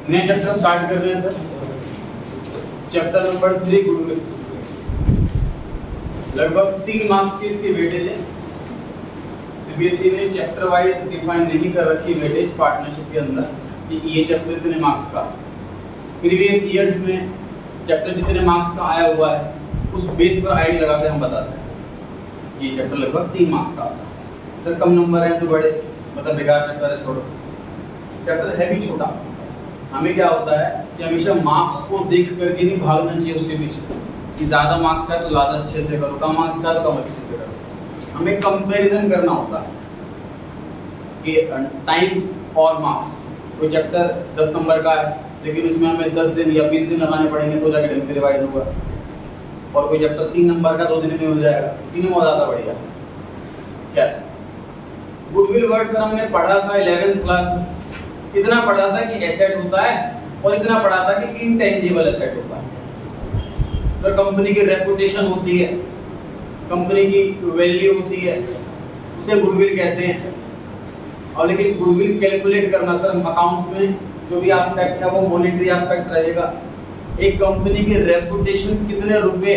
नया chapter start कर रहे हैं सर। Chapter number 3 goodwill. लगभग 3 मार्क्स की इसकी वेटेज है। सीबीएसई ने चैप्टर वाइज डिफाइन नहीं कर रखी वेटेज पार्टनरशिप के अंदर कि ये चैप्टर इतने मार्क्स का। प्रीवियस ईयर्स में चैप्टर जितने मार्क्स का आया हुआ है उस बेस पर आईडी लगा के हम बताते हैं ये चैप्टर लगभग 3 मार्क्स का आता है। सर कम नंबर है तो बड़े मतलब बेकार चैप्टर है, छोड़ो। चैप्टर है भी छोटा। हमें क्या होता है कि हमेशा मार्क्स को देख करके नहीं भागना चाहिए उसके पीछे कि ज़्यादा मार्क्स का है तो ज़्यादा अच्छे से करो, कम मार्क्स का है तो कम अच्छे से करो। हमें कंपैरिजन करना होता है कि टाइम और मार्क्स। कोई चैप्टर 10 नंबर का है लेकिन उसमें हमें 10 दिन या 20 दिन लगाने पड़ेंगे तो जाके ढंग से रिवाइज होगा, और कोई चैप्टर 3 नंबर का 2 दिन में हो जाएगा, 3 में ज़्यादा बढ़ेगा। क्या गुडविल वर्ड सर हमने पढ़ा था 11th क्लास में। इतना पढ़ा था कि एसेट होता है और इतना पढ़ा था कि इनटेंजिबल एसेट होता है। तो कंपनी की रेपुटेशन होती है, कंपनी की वैल्यू होती है, उसे गुडविल कहते हैं। और लेकिन गुडविल कैलकुलेट करना सर अकाउंट्स में जो भी एस्पेक्ट है वो मॉनेटरी एस्पेक्ट रहेगा। एक कंपनी की रेपुटेशन कितने रुपए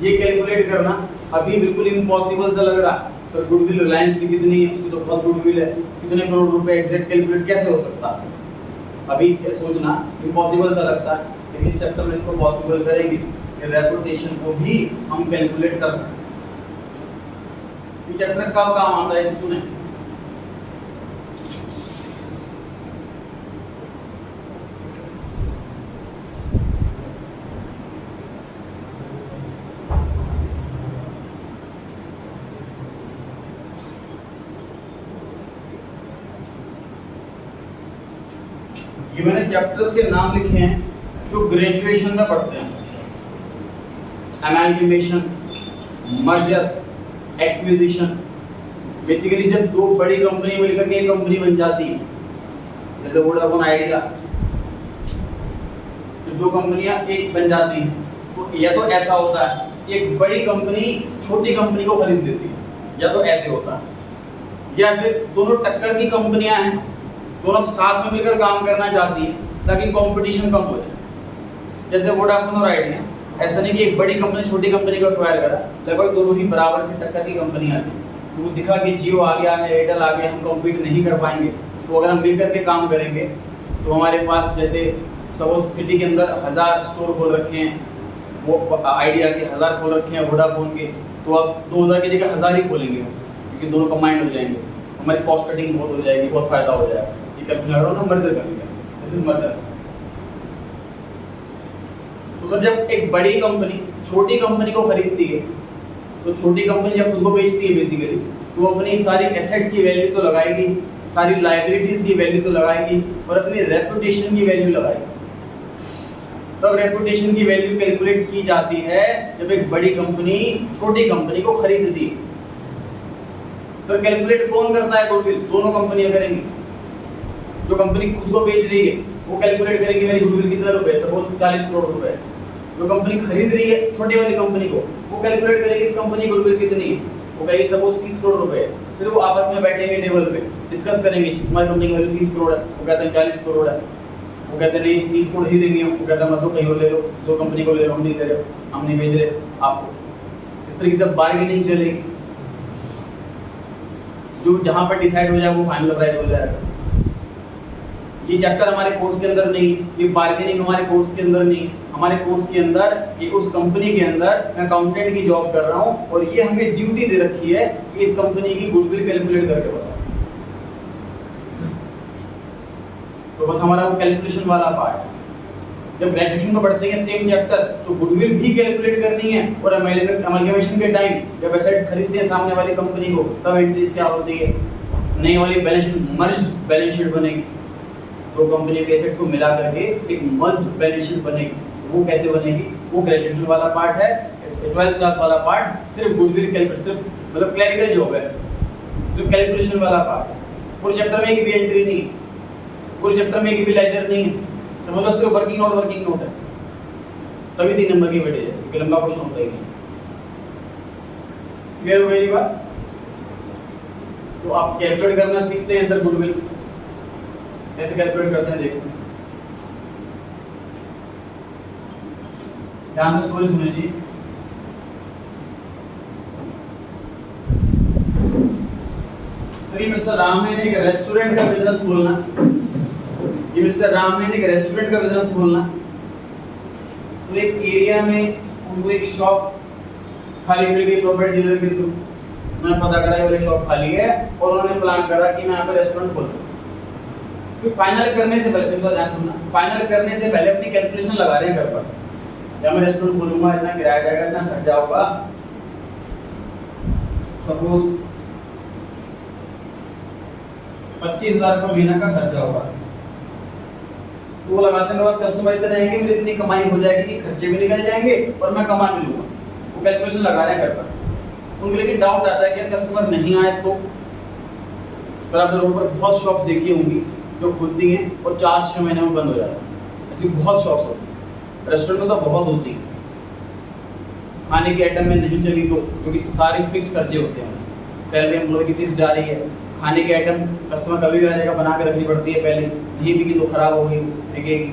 ये कैलकुलेट करना अभी बिल्कुल इम्पॉसिबल सा लग रहा। सर गुडविल रिलायंस की कितनी है, उसकी तो बहुत गुडविल है, कितने करोड़ रुपए एग्जैक्ट कैलकुलेट कैसे हो सकता है, अभी सोचना इम्पॉसिबल सा लगता है। लेकिन इस चैप्टर में इसको पॉसिबल करेंगे कि रेपुटेशन को भी हम कैलकुलेट कर सकते हैं। ये चैप्टर कब काम आता है सुने। ये मैंने चैप्टर्स के नाम लिखे हैं जो ग्रेजुएशन में पढ़ते हैं। अमैलगमेशन, मर्जर, एक्विजिशन। बेसिकली जब दो बड़ी कंपनी मिलकर के एक कंपनी बन जाती है, जैसे वोडाफोन आइडिया, जब दो कंपनियां एक बन जाती हैं तो या तो ऐसा होता है कि एक बड़ी कंपनी छोटी कंपनी को खरीद लेती है, या तो ऐसे होता है, या फिर दोनों टक्कर की कंपनियां हैं, दोनों साथ में मिलकर काम करना चाहती है ताकि कंपटीशन कम हो जाए। जैसे वोडाफोन और आइडिया, ऐसा नहीं कि एक बड़ी कंपनी छोटी कंपनी को एक्वायर करा, लगभग दोनों ही बराबर से टक्कर की कंपनी आती है। तो वो दिखा कि जियो आ गया है, एयरटेल आ गया, हम कम्पीट नहीं कर पाएंगे, तो अगर हम मिलकर के काम करेंगे तो हमारे पास जैसे सपोज सिटी के अंदर 1000 स्टोर खोल रखे हैं, वो आइडिया के 1000 खोल रखे हैं वोडाफोन के, तो अब 2000 की जगह 1000 ही खोलेंगे क्योंकि दोनों कंबाइंड हो जाएंगे, हमारी कॉस्ट कटिंग बहुत हो जाएगी, बहुत फायदा हो जाएगा। मर्जर करेंगे, दिस इज मर्जर। तो सर जब एक बड़ी कंपनी छोटी कंपनी को खरीदती है तो छोटी कंपनी जब खुद को बेचती है बेसिकली, तो वो अपनी सारी एसेट्स की वैल्यू तो लगाएगी, सारी लायबिलिटीज की वैल्यू तो लगाएगी और अपनी रेपुटेशन की वैल्यू लगाएगी। तब रेपुटेशन की वैल्यू कैलकुलेट की जाती है जब एक बड़ी कंपनी छोटी कंपनी को खरीदती है। सर कैलकुलेट कौन करता है गुडविल? दोनों कंपनियां करेंगी। जो कंपनी खुद को बेच रही है वो कैलकुलेट करेगी मेरी गुडविल कितना रुपए, सपोज 40 करोड़ रुपए। जो कंपनी खरीद रही है छोटी वाली कंपनी को, वो कैलकुलेट करेगी इस कंपनी की गुडविल कितनी है, वो कहेगी सपोज 30 करोड़ रुपए। फिर वो आपस में बैठेंगे टेबल पे, डिस्कस करेंगे हमारी कंपनी की वैल्यू 30 करोड़ है, वो कहते हैं 40 करोड़ है, वो कहते हैं नहीं 30 करोड़ ही देंगे, वो कहता है मतलब कहीं और ले लो, जो कंपनी को ले लो, हम नहीं दे रहे, हम नहीं बेच रहे आपको। इस तरीके से बार्गेनिंग चलेगी, जो जहां पर डिसाइड हो जाए वो फाइनल प्राइस हो जाएगा। ये चैप्टर हमारे कोर्स के अंदर नहीं, ये बार्गेनिंग हमारे कोर्स के अंदर नहीं। हमारे कोर्स के अंदर ये उस कंपनी के अंदर मैं अकाउंटेंट की जॉब कर रहा हूँ और ये हमें ड्यूटी दे रखी है कि इस कंपनी की गुडविल कैलकुलेट करके बताओ। तो बस हमारा वो कैलकुलेशन वाला पार्ट। जब ग्रेजुएशन में पढ़ते हैं सेम चैप्टर तो गुडविल भी कैलकुलेट करनी है, और अमलगमेशन के टाइम जब एसेट्स खरीदते हैं सामने वाली कंपनी को तब एंट्रीज क्या होती है, नई वाली balance sheet, merged balance sheet बनेगी, दो कंपनी के एसेट्स को मिला करके एक मस्ट बैलेंस शीट बनेगी। वो कैसे बनेगी? वो ग्रेजुएशन वाला पार्ट है, 12th क्लास वाला पार्ट सिर्फ गुडविल कैलकुलेट, सिर्फ मतलब क्लरिकल जॉब है, सिर्फ कैलकुलेशन वाला पार्ट। पूरे चैप्टर में एक भी एंट्री नहीं है, पूरे चैप्टर में एक भी लेजर नहीं है, समझ लो सिर्फ वर्किंग नोट है। तभी 3 नंबर की वेटेज है, क्योंकि लंबा क्वेश्चन होता ही नहीं। क्लियर हो गई ये बात? तो आप कैलकुलेट करना सीखते हैं सर गुडविल, कैसे कैलकुलेट करते हैं देखते हैं। ध्यान से स्टोरी सुनिए जी। सर मिस्टर राम ने एक रेस्टोरेंट का बिजनेस खोलना, ये मिस्टर राम ने एक रेस्टोरेंट का बिजनेस खोलना। तो एक एरिया में उनको एक शॉप खाली मिल गई प्रॉपर्टी डीलर के थ्रू। उन्होंने पता करा ये वाली शॉप खाली है और उन्होंने प्लान करा कि मैं यहाँ पे रेस्टोरेंट खोलूँ। तो फाइनल करने से पहले थोड़ा ध्यान सुनना, फाइनल करने से पहले अपनी कैलकुलेशन लगा रहे हैं घर पर। जब मैं रेस्टोरेंट खोलूंगा इतना किराया जाएगा, इतना खर्चा होगा, सपोज 25,000 का महीना का खर्चा होगा। तो वो लगाते हैं, बस कस्टमर इतने आएंगे, मेरी इतनी कमाई हो जाएगी कि खर्चे भी निकल जाएंगे और मैं कमा भी लूंगा। वो कैलकुलेशन लगा रहे हैं घर पर। उनको लेकिन डाउट आता है कि यार कस्टमर नहीं आए तो। फिर आपने रोड पर बहुत शॉप्स देखी होंगी जो खुलती हैं और 4-6 महीने में बंद हो जाता है। ऐसी बहुत शॉप्स होती हैं, रेस्टोरेंट में तो बहुत होती हैं। खाने के आइटम में नहीं चली तो, क्योंकि सारे फिक्स खर्चे होते हैं, सैलरी एम्प्लॉय की फिक्स जा रही है, खाने के आइटम कस्टमर कभी भी आ जाएगा, बना के रखनी पड़ती है पहले, नहीं बिकी तो खराब हो गई, फेंकेगी।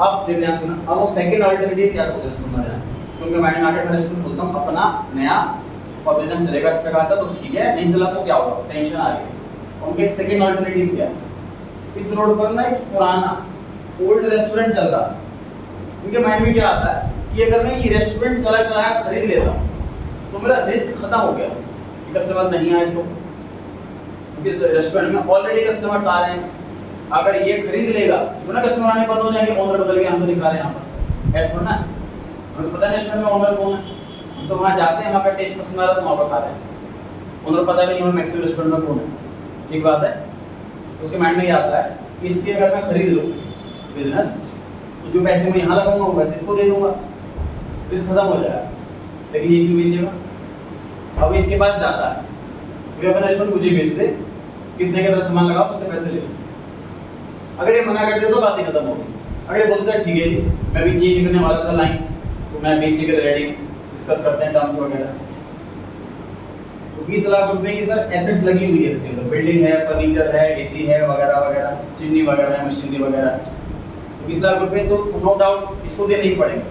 अब देखते हैं, सुना अब वो सेकंड अल्टरनेटिव क्या सोच रहे हैं सुनना है। क्योंकि माइंड में आके मैं रेस्टोरेंट खोलता हूँ अपना नया और बिजनेस चलेगा अच्छा खासा तो ठीक है, नहीं चला तो क्या होगा, टेंशन आ रही है। उनके एक सेकंड अल्टरनेटिव क्या है, इस रोड पर ना एक पुराना ओल्ड रेस्टोरेंट चल रहा है। उनके माइंड में क्या आता है कि अगर मैं ये रेस्टोरेंट चलाया खरीद लेता तो मेरा रिस्क खत्म हो गया कि कस्टमर नहीं आए तो। इस रेस्टोरेंट में ऑलरेडी कस्टमर्स आ रहे हैं, अगर ये खरीद लेगा तो ना कस्टमर आने बंद हो जाएंगे, ओनर बदल गया, हम तो दिखा रहे हैं यहाँ पर ऐड थोड़ा ना, हमें पता नहीं रेस्टोरेंट में ओनर कौन है। हम तो वहाँ जाते हैं, वहाँ का टेस्ट पसंद आ रहा है तो वहाँ पर खा रहे हैं, ओनर पता भी नहीं हमें मैक्सिमम रेस्टोरेंट में कौन है। ठीक बात है। उसके माइंड में ये आता है कि इसके अगर मैं खरीद लूँ बिजनेस तो जो पैसे मैं यहाँ लगाऊंगा वो पैसे इसको दे दूंगा, रिस्क खत्म हो जाएगा। लेकिन ये क्यों बेचेगा? अब इसके पास जाता है, वे अपना रेस्टोरेंट मुझे बेच दे, कितने का सामान लगाओ उससे पैसे ले। अगर ये मना कर दे तो बात ही खत्म होगी। अगर ये बोलता है ठीक है जी मैं भी चेंज करने वाला था लाइन, तो मैं बेचने के रेडी, डिस्कस करते हैं टर्म्स वगैरह। तो 20 लाख रुपए की सर एसेट्स लगी हुई है इसके अंदर, बिल्डिंग है, फर्नीचर है, एसी है वगैरह वगैरह, चिमनी वगैरह है, मशीनरी वगैरह। तो 20 लाख रुपए तो नो डाउट इसको देने ही पड़ेंगे।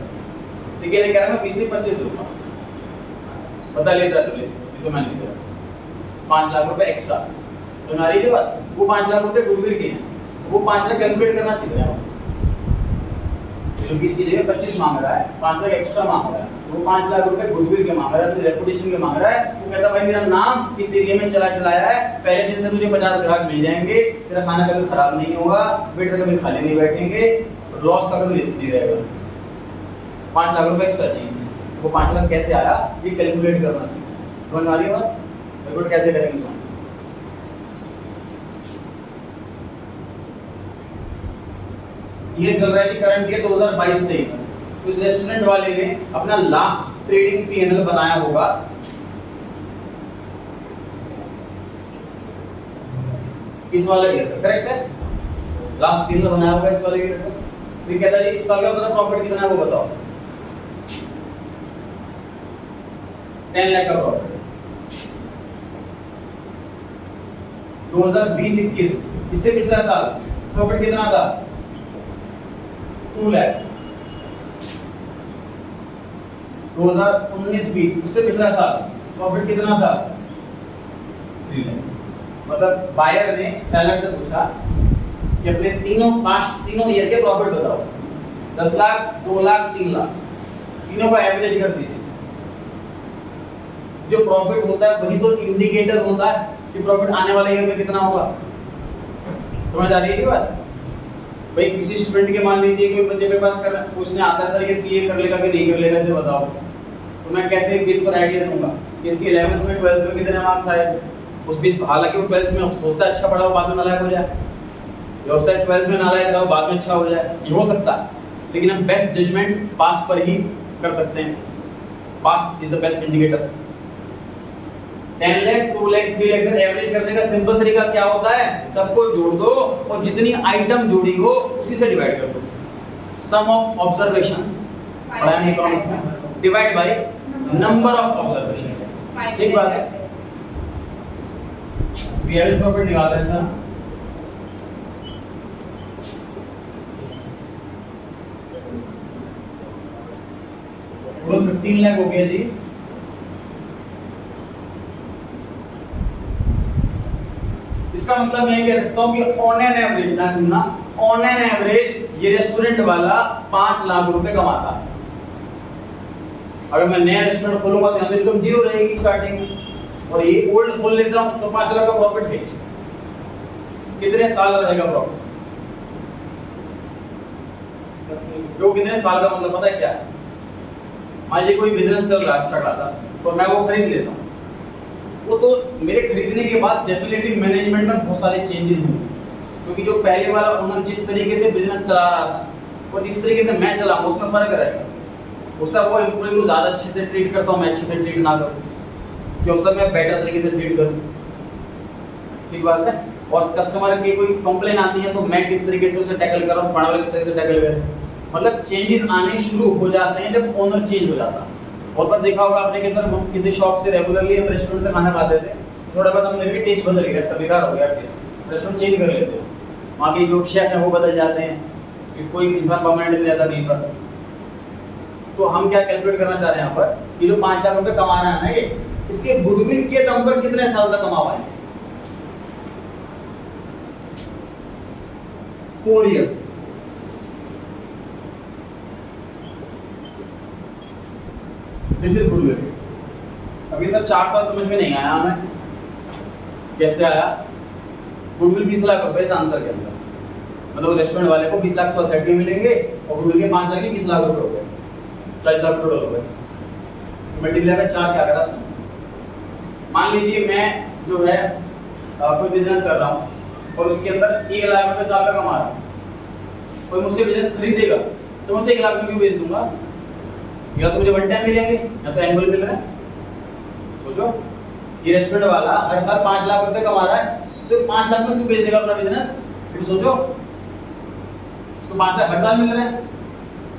ठीक है, कह रहा मैं 20 से 25 लूंगा, बता लेता है तुझे तो मैं नहीं दे रहा। 5 लाख रुपए एक्स्ट्रा तो ना रही बात। वो 5 लाख रुपए गुडविल के हैं, वो 5 लाख कैलकुलेट करना सीख रहा है। जो 20 की जगह 25 मांग रहा है, 5 लाख एक्स्ट्रा मांग रहा है, वो 5 लाख रुपए गुडविल के मांग रहा है, अपनी रेपुटेशन के मांग रहा है। वो कहता भाई मेरा नाम इस एरिया में चलाया है, पहले दिन से तुझे 50 ग्राहक मिल जाएंगे, तेरा खाना कभी खराब नहीं होगा, वेटर कभी खाली नहीं बैठेंगे, लॉस का कभी रिस्क नहीं रहेगा। 5 लाख रुपए एक्स्ट्रा चाहिए। वो 5 लाख कैसे आया ये कैलकुलेट करना सीखना। समझ आ रही है बात? कैलकुलेट कैसे करेंगे इसको? ये चल रहा है कि करंट ईयर 2022-23। तो इस रेस्टोरेंट वाले ने अपना लास्ट ट्रेडिंग पीएनएल बनाया होगा इस वाले ईयर का, करेक्ट है? लास्ट पीएनएल बनाया होगा इस वाले ईयर का। फिर कहता है इस साल का अपना प्रॉफिट कितना है वो बताओ। 10 लाख का प्रॉफिट। 2020-21 इससे पिछला साल प्रॉफिट कितना था? 2 लाख। 2019-20 उससे पिछला साल प्रॉफिट कितना था? 3 लाख। मतलब बायर ने सेलर से पूछा कि अपने तीनों ईयर के प्रॉफिट बताओ। 10 लाख, 2 लाख, 3 लाख, तीनों का एवरेज कर दीजिए। जो प्रॉफिट होता है वही तो इंडिकेटर होता है कि प्रॉफिट आने वाले ईयर में कितना होगा। समझ आ रही है ये बात? भाई किसी स्टूडेंट के मान लीजिए कोई बच्चे मेरे पास कर पूछने आता है सर ये सीए कर लेगा कि नहीं कर लेगा, इसे बताओ। तो मैं कैसे बेस पर आइडिया दूंगा कि इसके 11th में 12th में कितने मार्क्स आए थे, उस बीच हालांकि वो 12th में सोचता है अच्छा पढ़ा हो बाद में नालायक हो जाए, या होता है 12th में नालायक रहा हो बाद में अच्छा हो जाए, ये हो सकता है। लेकिन हम बेस्ट जजमेंट पास्ट पर ही कर सकते हैं, past is the best indicator. 10 lakh 2 lakh 3 lakh से एवरेज करने का सिंपल तरीका क्या होता है, सबको जोड़ दो और जितनी आइटम जोड़ी हो उसी से डिवाइड कर दो। सम ऑफ ऑब्जर्वेशंस पढ़ा है इकोनॉमिक्स में, divide by number of observation. ठीक बात है, रियल प्रॉफिट निकाल रहे हैं सर। वो 15 लाख हो गया जी। इसका मतलब मैं कह सकता हूं कि ऑन एन एवरेज, ना सुनना, ऑन एन एवरेज ये रेस्टोरेंट वाला 5 लाख रुपए कमाता है। अगर मैं नया रेस्टोरेंट खोलूंगा तो मेरी इनकम जीरो रहेगी स्टार्टिंग में, और ये ओल्ड खोल लेता हूं तो 5 लाख का प्रॉफिट है। कितने साल रहेगा प्रॉफिट? जो कितने साल का मतलब पता है क्या? मान लीजिए कोई बिजनेस चल रहा है अच्छा खासा और मैं वो खरीद लेता हूँ, वो तो मेरे खरीदने के बाद डेफिनेटली मैनेजमेंट में बहुत सारे चेंजेस हुए, क्योंकि जो पहले वाला ओनर जिस तरीके से बिजनेस चला रहा था और जिस तरीके से मैं चला हूँ उसमें फर्क रहेगा। उसका वो एम्प्लॉय को ज़्यादा अच्छे से ट्रीट करता हूँ, मैं अच्छे से ट्रीट ना करूँ, कि उसका मैं बेटर तरीके से ट्रीट करूँ। ठीक बात है। और कस्टमर की कोई कंप्लेन आती है तो मैं किस तरीके से उसे टैकल कर रहा हूँ, पढ़ा वाले किस तरीके से टैकल करें। मतलब चेंजेस आने शुरू हो जाते हैं जब ओनर चेंज हो जाता है। और पर देखा होगा आपने कि सर हम किसी शॉप से रेगुलरली हम रेस्टोरेंट से खाना खाते थे, थोड़ा बहुत हम देखेंगे टेस्ट बदल गया, इसका बेकार हो गया टेस्ट, रेस्टोरेंट चेंज कर लेते हैं, वहाँ के जो शेफ हैं वो बदल जाते हैं, कि कोई इंसान परमानेंट नहीं रहता कहीं पर। तो हम क्या कैलकुलेट करना चाह रहे हैं यहाँ पर कि जो 5 लाख रुपए कमा रहा है ना, ये इसके गुडविल के दम पर कितने साल तक कमा पाएंगे? 4 years। This is goodwill. अभी सर 4 साल समझ में नहीं आया हमें, कैसे आया? गुडविल 20 लाख रुपए इस आंसर के अंदर, मतलब रेस्टोरेंट वाले को 20 लाख तो असेट के मिलेंगे और गुडविल के 5 लाख के 20 लाख रुपए हो गए, 40 लाख टोटल हो गए। मल्टीप्लाई में 4 क्या करा? मान लीजिए मैं जो है कोई बिजनेस कर रहा हूँ और उसके अंदर 1 लाख रुपए साल का कमा रहा हूँ, कोई मुझसे बिजनेस खरीदेगा तो मैं उसे 1 लाख में क्यों बेच दूंगा? या तो मुझे वन टाइम मिलेंगे या तो एनुअल मिल रहा है। सोचो, ये रेस्टोरेंट वाला हर साल 5 लाख रुपए कमा रहा है तो 5 लाख में क्यों बेच देगा अपना बिजनेस? फिर सोचो, उसको 5 लाख हर साल मिल रहे हैं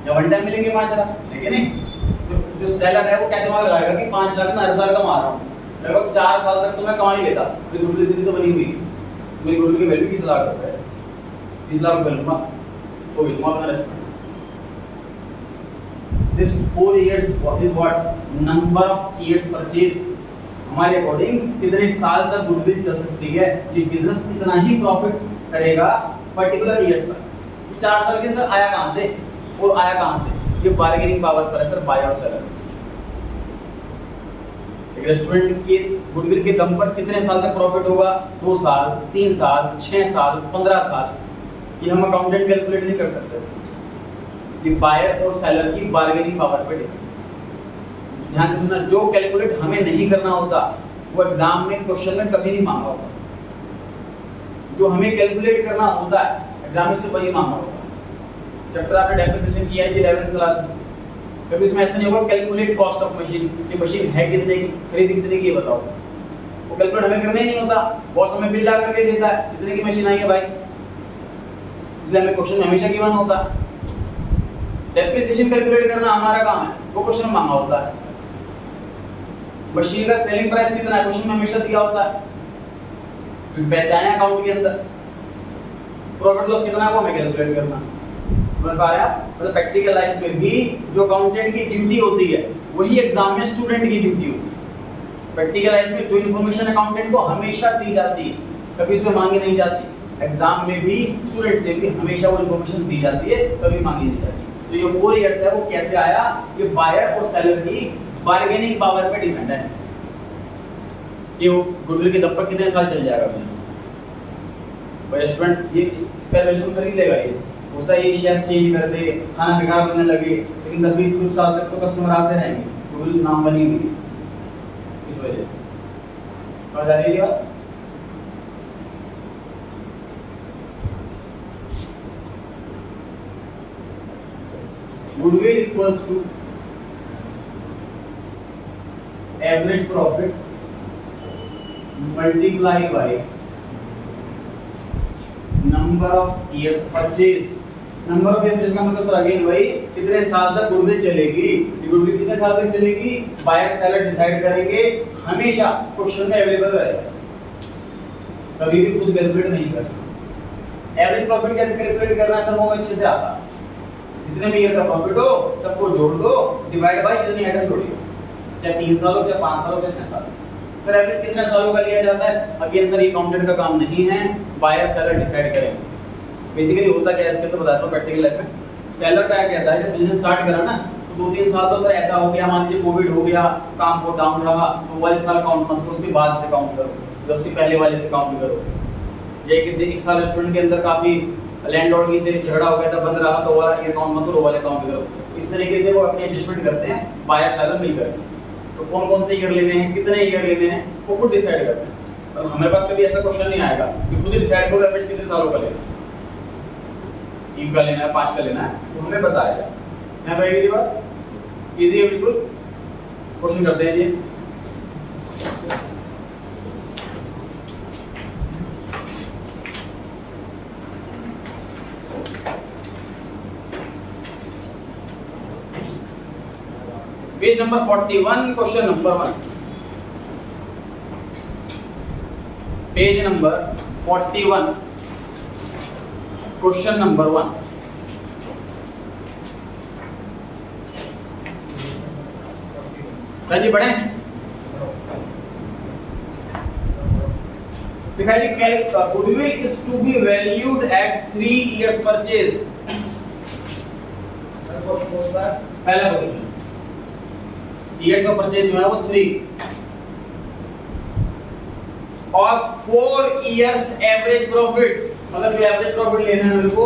या वन टाइम मिलेंगे 5 लाख, लेकिन नहीं। जो सेलर है वो क्या दिमाग लगाएगा कि 5 लाख में हर साल कमा रहा हूँ, लगभग 4 साल तक तो मैं कमा नहीं लेता, मेरी गुडविल इतनी तो बनी हुई, मेरी गुडविल की वैल्यू 20 लाख रुपए है, 20 लाख रुपए लूंगा तो बेचूंगा अपना restaurant. This 4 years is what? Number of years purchase। हमारे अकॉर्डिंग कितने साल तक गुडविल चल सकती है, ये बिजनेस इतना ही प्रॉफिट करेगा पर्टिकुलर ईयर्स तक। 4 साल के अंदर आया कहाँ से और आया कहाँ से? ये बार्गेनिंग पावर पर है सर, बायर और सेलर। एक रेस्टोरेंट के गुडविल के दम पर कितने साल तक प्रॉफिट होगा? 2 साल, 3 साल, 6 साल, 15 साल, ये हम अकाउंटेंट कैलकुलेट नहीं कर सकते। कि बायर और सेलर की बार्गेनिंग पावर पे डिपेंड। ध्यान से सुनना, जो कैलकुलेट हमें नहीं करना होता वो एग्जाम में क्वेश्चन में कभी नहीं मांगा होगा, जो हमें कैलकुलेट करना होता है एग्जाम में से वही मांगा होगा। चैप्टर आपने डेप्रिसिएशन किया है 11th क्लास में, कभी उसमें ऐसा नहीं होगा कैलकुलेट कॉस्ट ऑफ मशीन, ये मशीन है कितने की, खरीदी कितने की, बताओ। वो कैलकुलेट हमें करना ही नहीं होता, बॉस हमें बिल ला करके देता है कितने की मशीन आई है भाई, इसलिए हमें क्वेश्चन में हमेशा गिवन होता है। डेप्रिसिएशन कैलकुलेट करना हमारा काम है, वो क्वेश्चन मांगा होता है। मशीन का सेलिंग प्राइस कितना है, क्वेश्चन में हमेशा दिया होता है, फिर पैसे आए अकाउंट के अंदर। प्रॉफिट लॉस कितना है वो हमें कैलकुलेट करना। समझ पा रहे हैं आप? मतलब प्रैक्टिकल लाइफ में भी जो अकाउंटेंट की ड्यूटी होती है वही एग्जाम में स्टूडेंट की ड्यूटी होती है। प्रैक्टिकल लाइफ में जो इन्फॉर्मेशन अकाउंटेंट को हमेशा दी जाती है, कभी उसे मांगी नहीं जाती। एग्जाम में भी स्टूडेंट से भी हमेशा वो इन्फॉर्मेशन दी जाती है, कभी मांगी नहीं जाती। तो ये 4 इयर्स है वो कैसे आया? ये बायर और सेलर की बार्गेनिंग पावर पे डिपेंड है कि वो गुडविल के दम पर कितने साल चल जाएगा बिजनेस। रेस्टोरेंट ये इसका रेस्टोरेंट खरीद लेगा, ये उसका ये शेफ चेंज कर दे, खाना बेकार बनने लगे, लेकिन तब भी कुछ साल तक तो कस्टमर आते रहेंगे, गुडविल नाम बनी हुई इस वजह से। समझ आ रही है बात? Goodwill equals to average profit multiply by number of years purchase. Number of years का मतलब अगेन वही कितने साल तक गुडविल चलेगी। गुडविल कितने साल तक चलेगी बायर सेलर डिसाइड करेंगे, हमेशा क्वेश्चन में अवेलेबल रहेगा, कभी भी खुद कैलकुलेट नहीं करना। एवरेज प्रॉफिट कैसे कैलकुलेट करना है सर, वो अच्छे से आता है। जितने भी ईयर का प्रॉफिट हो सबको जोड़ दो, डिवाइड बाय जितनी आइटम जोड़ी हो, चाहे 3 साल हो चाहे 5 साल हो चाहे 6 साल। सर एवरेज कितने सालों का लिया जाता है, अगेन सर ये अकाउंटेंट का काम नहीं है, बायर सेलर डिसाइड करेंगे। बेसिकली होता क्या है इसके तो बताता हूं प्रैक्टिकल लाइफ में। सेलर क्या कहता है, जब बिजनेस स्टार्ट करा ना तो 2-3 साल तो सर ऐसा हो गया, मान लीजिए कोविड हो गया, काम को डाउन रहा, तो वाले साल काउंट मत करो, उसके बाद से काउंट करो, या उसके पहले वाले से काउंट करो। ये कि एक साल रेस्टोरेंट के अंदर काफी लैंडलॉर्ड की से झगड़ा हो गया था, बंद रहा, तो वाला ये काउंट मत करो, वाले काउंट करो। इस तरीके से वो अपने एडजस्टमेंट करते हैं बायर सेलर मिलकर। तो कौन कौन से ईयर लेने हैं, कितने ईयर लेने हैं, वो खुद डिसाइड करते हैं। तो हमारे पास कभी ऐसा क्वेश्चन नहीं आएगा कि खुद ही डिसाइड करो एवरेज कितने सालों का लेना है, 3 का लेना है, 5 का लेना है, तो हमें बताया जाए। है भाई मेरी बात इजी है बिल्कुल। क्वेश्चन करते हैं जी। Page number 41 question number 1। Page number 41 question number 1। जी बढ़े दिखाई जी, goodwill is to be valued at 3 years purchase. पहला क्वेश्चन ईयर्स ऑफ परचेज जो है वो 3 और 4 इयर्स एवरेज प्रॉफिट, मतलब जो एवरेज प्रॉफिट लेना है मेरे को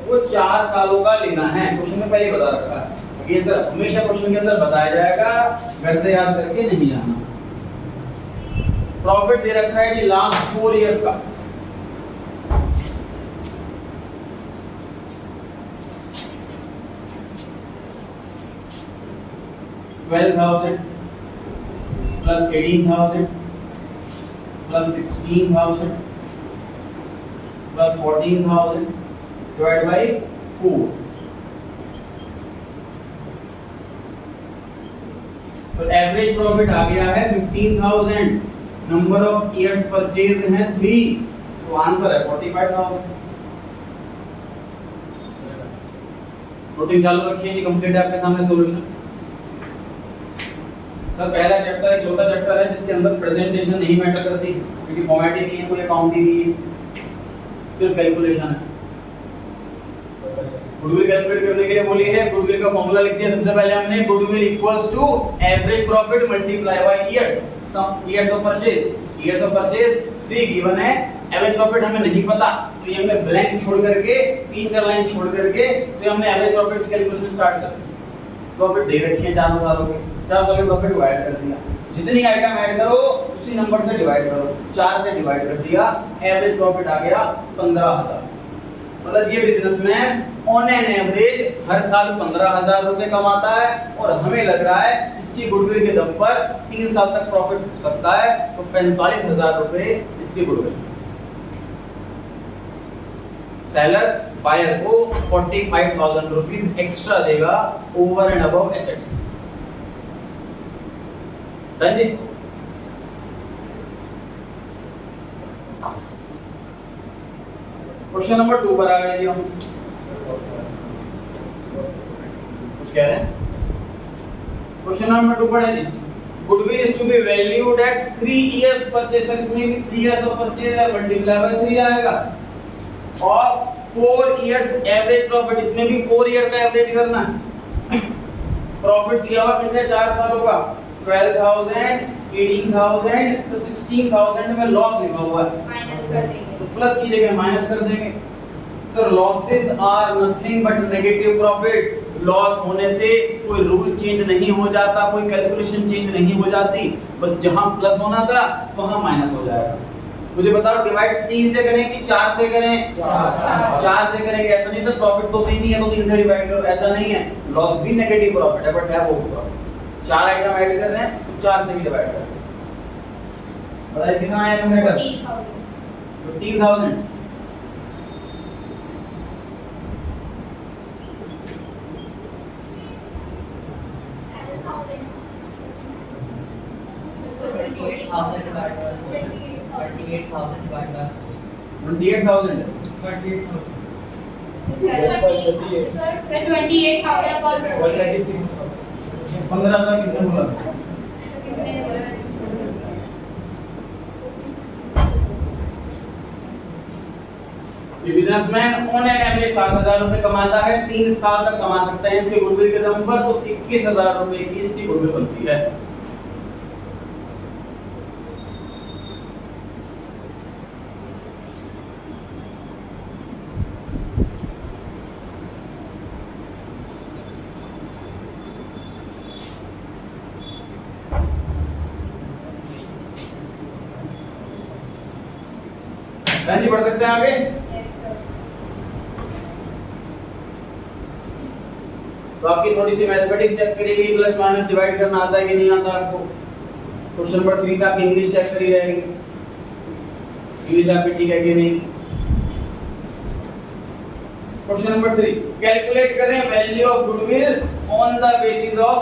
वो 4 सालों का लेना है। क्वेश्चन में पहले बता रखा है, ये सर हमेशा क्वेश्चन के अंदर बताया जाएगा, घर से याद करके नहीं जाना। प्रॉफिट दे रखा है जी लास्ट 4 इयर्स का, $12,000 plus $18,000 plus $16,000 plus $14,000 divided by 4। तो एवरेज प्रॉफिट आ गया है 15,000, नंबर ऑफ इयर्स परचेज है 3, तो आंसर है 45,000। रूटीन चालू रखिए जी, कंप्लीट है आपके सामने सॉल्यूशन। सर पहला चैप्टर एक लोता चैप्टर है जिसके अंदर प्रेजेंटेशन नहीं मैटर करती, क्योंकि फॉर्मेट ही नहीं है, कोई अकाउंट ही नहीं है, सिर्फ कैलकुलेशन है। गुडविल कैलकुलेट करने के लिए बोली है, गुडविल का फॉर्मूला लिख दिया सबसे पहले हमने, goodwill equals to average profit multiply by years, some years of purchase. Years of purchase 3 given है, एवरेज प्रॉफिट हमें नहीं पता, तो ये हमने ब्लैंक छोड़ करके 3-4 लाइन छोड़ करके तो हमने एवरेज प्रॉफिट की कैलकुलेशन स्टार्ट कर दी। प्रॉफिट दे रखी है 4 सालों के, 4 साल के प्रॉफिट डिवाइड कर दिया, जितनी आइटम ऐड करो उसी नंबर से डिवाइड करो, 4 से डिवाइड कर दिया, एवरेज प्रॉफिट आ गया 15,000। मतलब ये बिजनेसमैन ऑन एन एवरेज हर साल 15,000 रुपए कमाता है, और हमें लग रहा है इसकी गुडविल के दम पर 3 साल तक प्रॉफिट हो सकता है, तो 45,000 रुपए इसकी गुडविल। सेलर बायर को 45,000 रुपीस एक्स्ट्रा देगा over and above assets. Done जी। क्वेश्चन नंबर 2 पर आ गए जी हम। कुछ कह रहे हैं? क्वेश्चन नंबर 2 पढ़े जी। Goodwill is to be valued at 3 years purchase. Sir इसमें भी 3 इयर्स ऑफ परचेज है, मल्टीप्लाई बाय 3 आएगा, और 4 इयर्स एवरेज प्रॉफिट, इसमें भी 4 ईयर का एवरेज करना है। प्रॉफिट दिया हुआ पिछले 4 सालों का 12,000, 18,000, तो 16,000 में लॉस लिखा हुआ है, माइनस कर देंगे, तो प्लस की जगह माइनस कर देंगे। Sir losses are nothing but negative profits. Loss होने से कोई रूल चेंज नहीं हो जाता, कोई कैलकुलेशन चेंज नहीं हो जाती, बस जहां प्लस होना था वहां माइनस हो जाएगा। मुझे बताओ डिवाइड 3 से करें कि 4 से करें? 4 से करेंगे। ऐसा नहीं सर प्रॉफिट तो 3 ही है तो 3 से डिवाइड करो, ऐसा नहीं है। लॉस भी नेगेटिव प्रॉफिट है बट है वो प्रॉफिट। 4 आइटम ऐड कर रहे हैं तो 4 से भी डिवाइड कर रहे हैं। बताइए कितना आया numerator? 15,000। Businessman on an average 7,000 रुपए कमाता है, 3 साल तक कमा सकता है इसके गुडविल के दम पर, तो 21,000 रुपए की इसकी गुडविल बनती है। जी बढ़ सकते हैं आगे? तो आपकी थोड़ी सी मैथमेटिक्स चेक करेगी, प्लस माइनस डिवाइड करना आता है कि नहीं आता आपको। क्वेश्चन नंबर 3 का आपकी इंग्लिश चेक करी रहेगी, इंग्लिश आपकी ठीक है कि नहीं। क्वेश्चन नंबर 3, कैलकुलेट करें value of goodwill on the basis of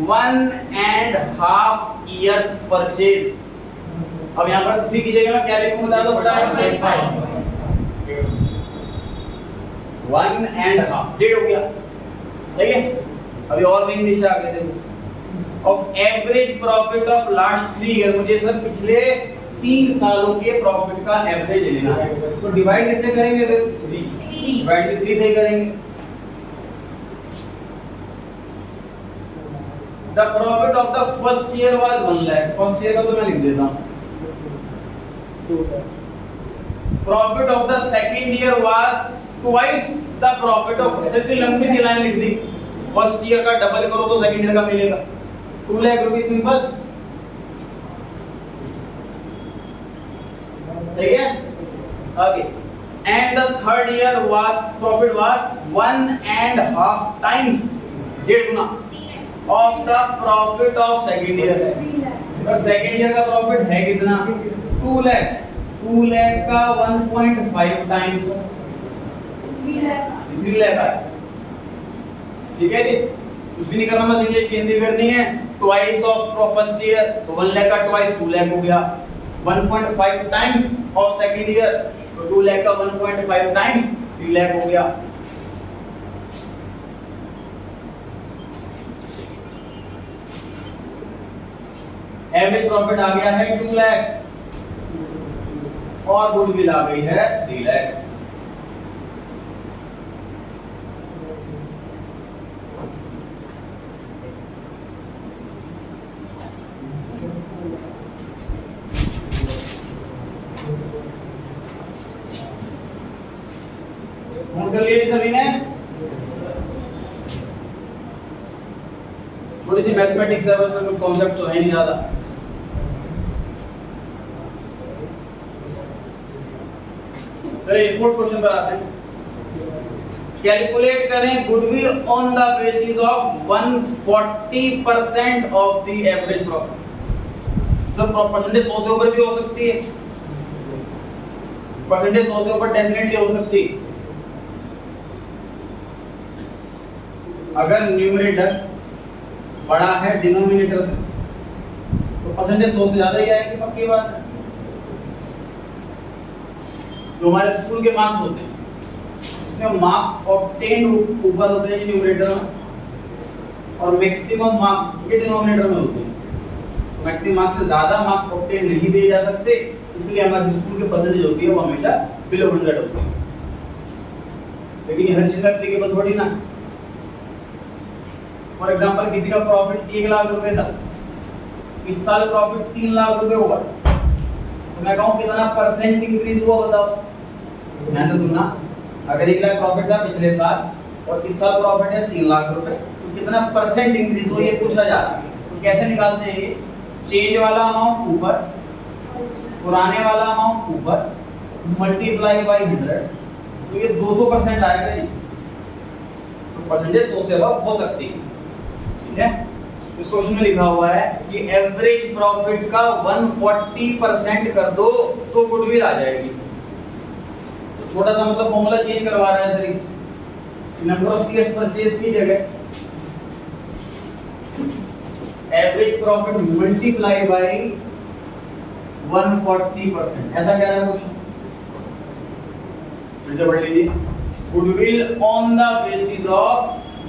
1.5 years purchase. अब यहाँ पर 3 की जगह मैं क्या लिखूं बता दो फटाफट से? 1.5 डेढ़ हो गया, ठीक है। अभी और भी इंग्लिश आगे देखो, of average profit of last 3 year. मुझे सर पिछले 3 सालों के प्रॉफिट का एवरेज लेना है, तो डिवाइड किससे करेंगे फिर? 3 डिवाइड 3 से ही करेंगे। The profit of the first year was 1 lakh. First year का तो मैं लिख देता हूं। Profit of the second year was twice the profit of, इतनी लंबी सी लाइन लिख दी। फर्स्ट ईयर का डबल करो तो सेकंड ईयर का मिलेगा 2 लाख रुपए, सिंपल, सही है। आगे, and the third year was profit was 1.5 times, डेढ़ गुना of the profit of second year. और सेकंड ईयर का प्रॉफिट है कितना? 2 लाख। 2 लाख का 1.5 टाइम्स 3 लाख है, ठीक है जी। कुछ भी नहीं करना, बस इंग्लिश की हिंदी करनी है। ट्वाइस ऑफ फर्स्ट ईयर, तो 1 लाख का ट्वाइस 2 लाख हो गया। 1.5 टाइम्स ऑफ सेकंड ईयर, तो 2 लाख का 1.5 टाइम्स 3 लाख हो गया। एवरेज प्रॉफिट आ गया है 2 लाख और गुडविल आ गई है 3 लाख। नोट कर लिए सभी ने? थोड़ी सी मैथमेटिक्स है, बस कोई कॉन्सेप्ट तो है नहीं ज्यादा। चलिए फोर्थ क्वेश्चन पर आते हैं। कैलकुलेट करें goodwill on the basis of 140% of the average profit. सब परसेंटेज 100 से ऊपर भी हो सकती है, परसेंटेज 100 से ऊपर डेफिनेटली हो सकती है। अगर न्यूमरेटर बड़ा है डिनोमिनेटर से तो परसेंटेज 100 से ज्यादा ही आएगी, पक्की बात है। जो हमारे स्कूल के मार्क्स होते हैं उसमें मार्क्स ऑब्टेन्ड ऊपर होते हैं न्यूमरेटर में और मैक्सिमम मार्क्स ये डिनोमिनेटर में होते हैं। मैक्सिमम मार्क्स से ज्यादा मार्क्स ऑब्टेन नहीं दिए जा सकते, इसलिए हमारे स्कूल की परसेंटेज होती है वो हमेशा बिलो 100 होती है। लेकिन ये हर चीज में एप्लीकेबल थोड़ी ना। फॉर एग्जांपल किसी का प्रॉफिट 1 लाख रुपए था, इस साल प्रॉफिट 3 लाख रुपए हुआ, तो मैं कहूं कितना परसेंट इंक्रीज हुआ बताओ? ध्यान से सुनना। अगर 1 लाख प्रॉफिट था पिछले साल और इस साल प्रॉफिट है 3 लाख रुपए, तो कितना परसेंट इंक्रीज हुआ ये पूछा जा रहा है। तो कैसे निकालते हैं ये? चेंज वाला अमाउंट ऊपर पुराने वाला अमाउंट ऊपर मल्टीप्लाई बाई 100, तो ये 200% आएगा नहीं, तो परसेंटेज 100 से अब हो सकती है। ठीक है, इस क्वेश्चन में लिखा हुआ है कि एवरेज प्रॉफिट का 140% कर दो तो गुडविल आ जाएगी। तो छोटा सा मतलब फॉर्मूला चेंज करवा रहा है sir, number of years purchase की जगह एवरेज प्रॉफिट मल्टीप्लाई बाय 140%, ऐसा कह रहा है क्वेश्चन। फिर पढ़ लीजिए, goodwill on the basis of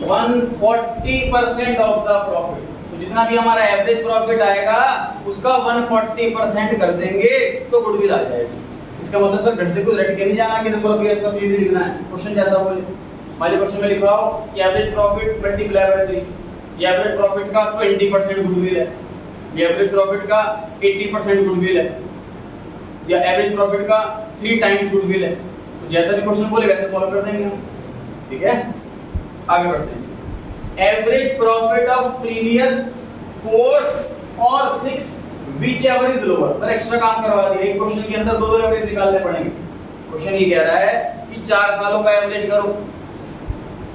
140% of the profit, तो जितना भी हमारा एवरेज प्रॉफिट आएगा उसका 140% कर देंगे तो गुडविल आ जाएगी। इसका मतलब सर घट से कुछ रट के नहीं जाना कि नंबर ऑफ ईयर्स का चीज लिखना है, क्वेश्चन जैसा बोले। वाले क्वेश्चन में लिखा हो कि एवरेज प्रॉफिट मल्टीप्लाई बाय 3, ये एवरेज प्रॉफिट का 20% गुडविल है, ये एवरेज प्रॉफिट का 80% गुडविल है, या एवरेज प्रॉफिट का 3 टाइम्स गुडविल है। तो जैसा भी क्वेश्चन बोले वैसे सॉल्व कर देंगे हम। ठीक है, आगे बढ़ते हैं। एवरेज प्रॉफिट ऑफ प्रीवियस 4 और 6 विच एवर इज लोअर, पर एक्स्ट्रा काम करवा दिया। एक क्वेश्चन के अंदर दो एवरेज निकालने पड़ेंगे। क्वेश्चन ये कह रहा है कि 4 सालों का एवरेज करो,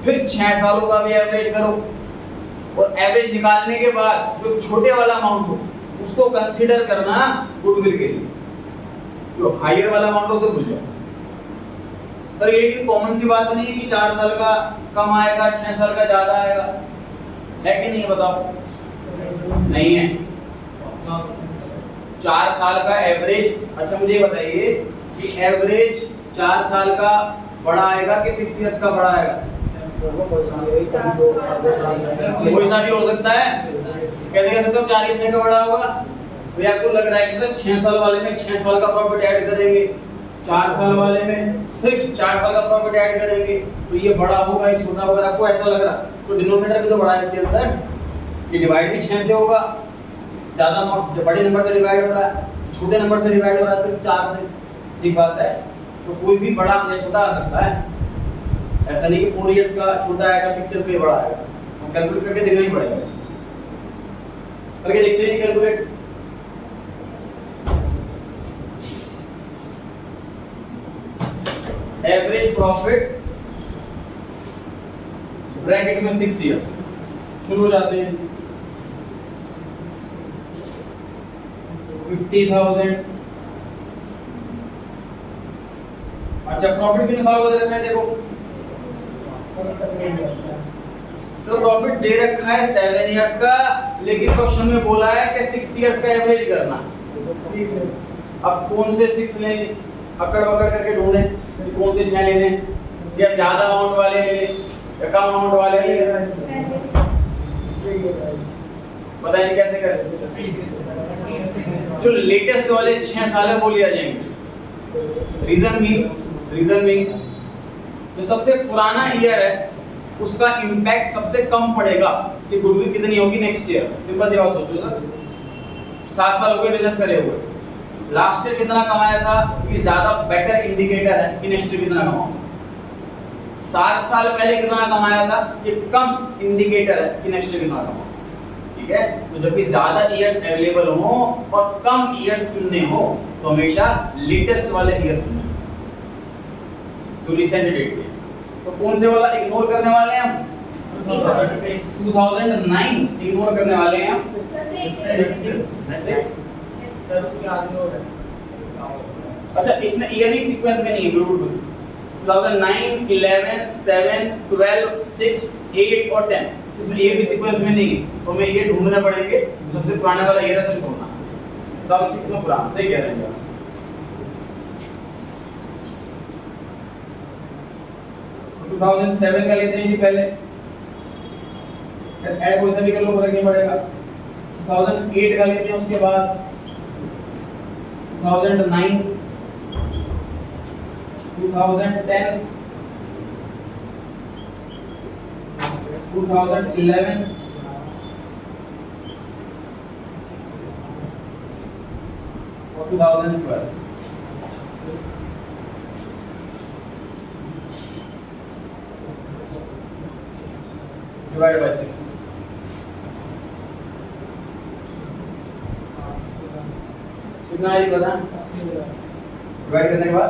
फिर 6 सालों का भी एवरेज करो, और एवरेज निकालने के बाद जो छोटे वाला अमाउंट हो उसको कंसीडर करना गुडविल के लिए, जो हायर वाला अमाउंट हो उसे भूल जाओ। सर ये लेकिन कॉमन सी बात नहीं है कि 4 साल का कम आएगा 6 साल का ज्यादा आएगा, है कि नहीं बताओ? नहीं है। 4 साल का एवरेज, अच्छा मुझे बताइए कि एवरेज 4 साल का बड़ा आएगा कि 6 इयर्स का बड़ा आएगा? कोई सा भी हो सकता है। कैसे कह सकते हो 4 इयर्स का बड़ा होगा? तो आपको लग रहा है कि सर 6 साल वाले में 6 साल का प्रॉफिट ऐड करेंगे, 4 साल वाले में सिर्फ 4 साल का प्रॉफिट ऐड करेंगे, तो ये बड़ा होगा ये छोटा होगा। आपको ऐसा लग रहा, तो डिनोमिनेटर भी तो बड़ा है इसके अंदर, ये डिवाइड भी 6 से होगा, ज्यादा अमाउंट बड़े नंबर से डिवाइड हो रहा है, छोटे नंबर से डिवाइड हो रहा है सिर्फ 4 से। ठीक बात है, तो कोई भी बड़ा या छोटा आ सकता है, ऐसा नहीं कि 4 इयर्स का छोटा आएगा 6 इयर्स का बड़ा आएगा। हम कैलकुलेट करके देखना ही पड़ेगा, करके देखते हैं कैलकुलेट। एवरेज प्रॉफिट ब्रैकेट में 6 इयर्स शुरू हो जाते हैं। 50,000। अच्छा प्रॉफिट कितने साल का दे रखा है? देखो तो प्रॉफिट दे रखा है 7 इयर्स का, लेकिन क्वेश्चन में बोला है कि 6 इयर्स का एवरेज करना। अब कौन से 6 लें, अकड़ बकड़ करके ढूंढे कौन से 6 लेने, या ज्यादा अमाउंट वाले ले या कम अमाउंट वाले ले, बताइए कैसे करें? जो लेटेस्ट वाले 6 साल है वो लिया जाएंगे। रीजन मीन जो सबसे पुराना ईयर है उसका इंपैक्ट सबसे कम पड़ेगा कि गुडविल कितनी होगी नेक्स्ट ईयर। सिंपल सी बात सोचो सर, 7 साल हो गए बिजनेस करे हुए, लास्ट ईयर कितना कमाया था ये ज्यादा बेटर इंडिकेटर है कि नेक्स्ट ईयर कितना कमाऊंगा। 7 साल पहले कितना कमाया था ये कम इंडिकेटर है कि नेक्स्ट ईयर कितना कमाऊंगा। ठीक है, तो जब भी ज्यादा ईयर्स अवेलेबल हो और कम ईयर्स चुनने हो तो हमेशा लेटेस्ट वाले ईयर चुनें, तो रिसेंट डेट के। तो कौन से वाला इग्नोर करने वाले हैं हम? 2009 इग्नोर करने वाले हैं हम। 6 सर उसके आगे और है। अच्छा इसमें ईयरली सीक्वेंस में नहीं है, बिल्कुल 2009 11 7 12 6 8 और 10 इसमें ईयरली सीक्वेंस में नहीं है, तो हमें ये ढूंढना पड़ेंगे सबसे पुराने वाला ईयर से छोड़ना। 2006 में पुराना, सही कह रहे हैं। 2007 का लेते हैं जी पहले, ऐड कोई सा भी कर लो फर्क नहीं पड़ेगा। 2008 का लेते हैं, उसके बाद 2009 2010 2011 और 2012। divided by 6। कितना है ये बता, 80,000 डिवाइड करने के बाद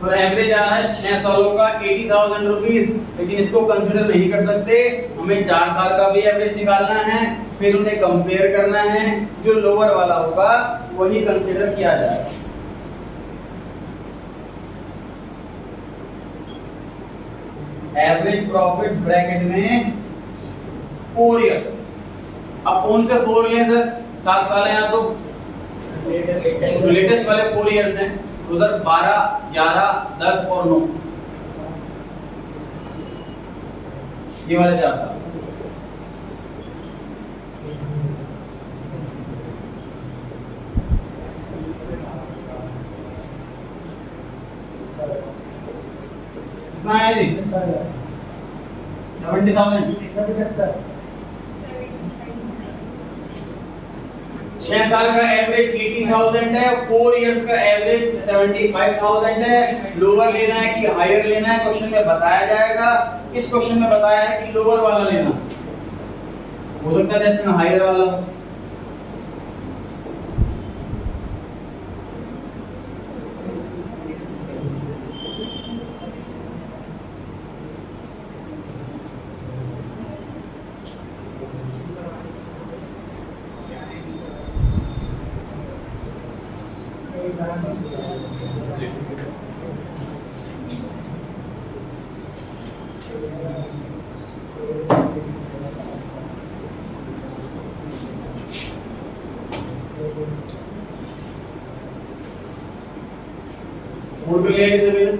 सर एवरेज आ रहा है 6 सालों का 80,000 रुपीस, लेकिन इसको कंसीडर नहीं कर सकते, हमें 4 साल का भी एवरेज निकालना है, फिर उन्हें कंपेयर करना है, जो लोअर वाला होगा वही कंसीडर किया जाएगा। एवरेज प्रॉफिट ब्रैकेट में 4 इयर्स, अब कौन से 4 लें सर, 7 साल है यहाँ तो लेटेस्ट वाले 4 इयर्स हैं, उधर 12, 11, 10 और 9, ये वाले 4 साल। कितना है जी, 70,000। 6 साल का एवरेज 80,000 है, 4 इयर्स का एवरेज 75,000 है। लोअर लेना है कि हायर लेना है क्वेश्चन में बताया जाएगा। इस क्वेश्चन में बताया है कि लोअर वाला लेना, हो सकता है जैसे हायर वाला हो। फोटो ले आइए सभी ने।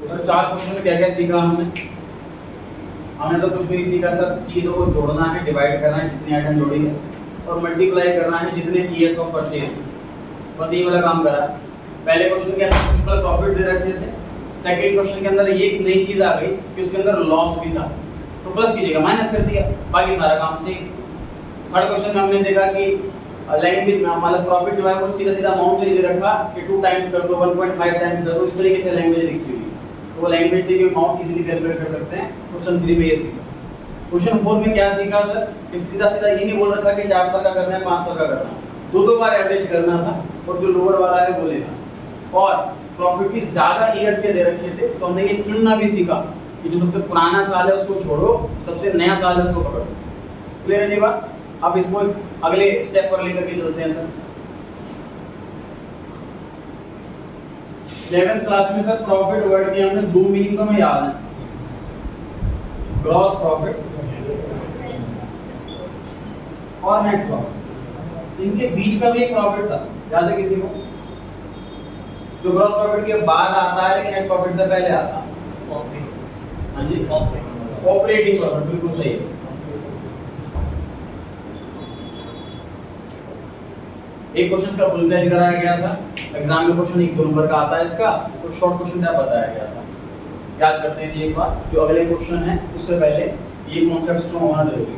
सर 4 क्वेश्चन में क्या क्या सीखा हमने तो कुछ भी नहीं सीखा सर। चीजों को जोड़ना है, डिवाइड करना है जितने आइटम जोड़ी है, और मल्टीप्लाई करना है जितने ईयर्स ऑफ परचेज, बस ये वाला काम करा। पहले क्वेश्चन के अंदर सिंपल प्रॉफिट दे रखे थे, सेकंड क्वेश्चन के अंदर ये एक नई चीज आ गई कि उसके अंदर लॉस भी था, तो प्लस की जगह माइनस कर दिया, बाकी सारा काम सेम। थर्ड क्वेश्चन में हमने देखा कि लैंग्वेज में मतलब प्रॉफिट जो है वो सीधा सीधा अमाउंट में दे रखा कि 2 टाइम्स कर दो, 1.5 टाइम्स कर दो, इस तरीके से लैंग्वेज लिखी हुई, तो वो लैंग्वेज से भी अमाउंट इजीली कैलकुलेट कर सकते हैं। क्वेश्चन 3 में ये सीखा। क्वेश्चन 4 में क्या सीखा सर, कि सीधा सीधा ये नहीं बोल रखा कि 4 साल का करना है, 5 साल का करना है, 2 बार एवरेज करना था, और जो लोअर वाला है वो लेना। और प्रॉफिट भी ज्यादा ईयर्स के दे रखे थे, तो हमने ये चुनना भी सीखा कि जो सबसे पुराना साल है उसको छोड़ो, सबसे नया साल है उसको पकड़ो। क्लियर है जी बात? अब इसको अगले स्टेप पर लेकर के चलते हैं सर। 11th क्लास में सर प्रॉफिट वर्ड के हमने 2 मीनिंग तो हमें याद है, ग्रॉस प्रॉफिट और नेट प्रॉफिट। इनके बीच का भी एक प्रॉफिट था, याद है किसी को? जो ग्रॉस प्रॉफिट के बाद आता है लेकिन नेट प्रॉफिट से पहले आता है। हाँ जी, ऑपरेटिंग प्रॉफिट, बिल्कुल सही है। एक क्वेश्चन का फुल फ्लैश कराया गया था, एग्जाम में क्वेश्चन 1-2 नंबर का आता है इसका, तो शॉर्ट क्वेश्चन क्या बताया गया था, याद करते हैं जी एक बार। जो अगले क्वेश्चन है उससे पहले ये कॉन्सेप्ट स्ट्रांग होना जरूरी है।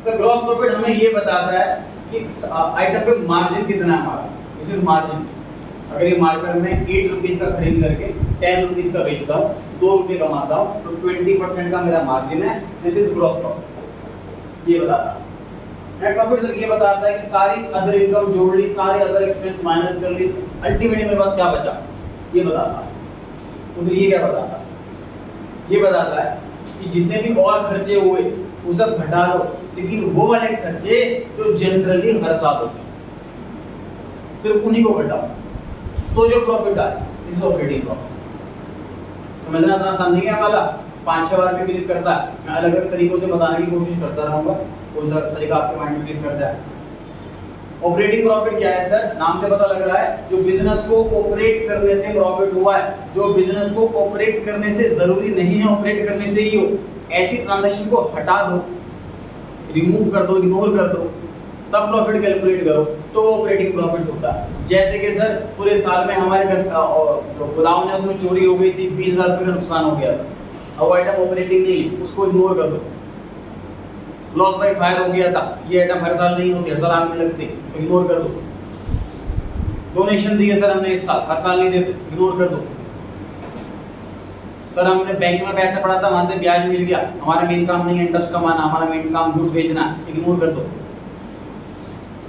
सर ग्रॉस प्रॉफिट हमें ये बताता है कि आइटम पे मार्जिन कितना है हमारा, दिस इज मार्जिन। अगर ये मार्केट में 8 रुपीस का खरीद करके 10 रुपीस का बेचता हूँ, 2 रुपये कमाता हूँ, तो 20% का मेरा मार्जिन है, दिस इज ग्रॉस प्रॉफिट। ये बताता है। नेट प्रॉफिट सर ये बताता है कि सारी अदर इनकम जोड़ ली, सारे अदर एक्सपेंस माइनस कर ली, अल्टीमेटली मेरे पास क्या बचा, ये बताता है। तो फिर ये क्या बताता है? ये बताता है कि जितने भी और खर्चे हुए वो सब घटा लो, लेकिन वो वाले खर्चे जो जनरली हर साल होते हैं सिर्फ उन्हीं को घटाओ, तो जो प्रॉफिट आए इस ऑपरेटिंग प्रॉफिट। समझना इतना आसान नहीं है वाला, 5-6 बार में क्लिक करता है। मैं अलग अलग तरीकों से बताने की कोशिश करता रहूंगा, कोई सा तरीका आपके माइंड में क्लिक कर जाए। ऑपरेटिंग प्रॉफिट क्या है सर? नाम से पता लग रहा है जो बिजनेस को ऑपरेट करने से प्रॉफिट हुआ है, जो बिजनेस को ऑपरेट करने से, जरूरी नहीं है ऑपरेट करने से ही हो, ऐसी ट्रांजैक्शन को हटा दो, रिमूव कर दो, इग्नोर कर दो, तब प्रॉफिट कैलकुलेट करो, तो ऑपरेटिंग प्रॉफिट होता है। जैसे कि सर पूरे साल में हमारे घर जो गोदाम है उसमें चोरी हो गई थी, 20,000 रुपये का नुकसान हो गया था। अब वो आइटम ऑपरेटिंग नहीं है, उसको इग्नोर कर दो। लॉस बाय फायर हो गया था, ये आइटम हर साल नहीं होती, हर साल आने लगती, इग्नोर कर दो। डोनेशन दिए सर हमने इस साल, हर साल नहीं देते, इग्नोर कर दो। सर हमने बैंक में पैसा पड़ा था, वहां से ब्याज मिल गया, हमारा मेन काम नहीं है इंटरेस्ट कमाना, हमारा मेन काम गुड्स बेचना, इग्नोर कर दो।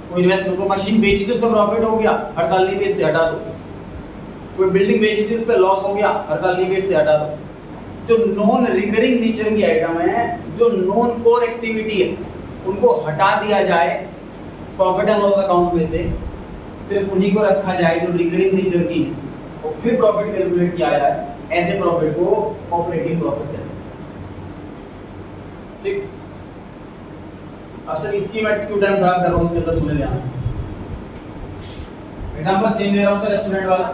कोई इन्वेस्टर को मशीन बेची थी, उसका प्रॉफिट हो गया, हर साल नहीं बेचते, हटा दो। कोई बिल्डिंग बेची थी, उस पर लॉस हो गया, हर साल नहीं बेचते, हटा दो। जो नॉन रिकरिंग नेचर की आइटम है, जो नॉन कोर एक्टिविटी है, उनको हटा दिया जाए प्रॉफिट एंड लॉस अकाउंट में से, सिर्फ उन्हीं को रखा जाए जो रिकरिंग नेचर की है, और फिर प्रॉफिट कैलकुलेट किया जाए। ऐसे प्रॉफिट को ऑपरेटिंग प्रॉफिट कहते हैं। ठीक, अब सर इसकी मैं क्यों टाइम खराब कर रहा हूँ, उसके अंदर सुने ध्यान से। एग्जांपल सेम दे रहा हूँ सर, रेस्टोरेंट वाला।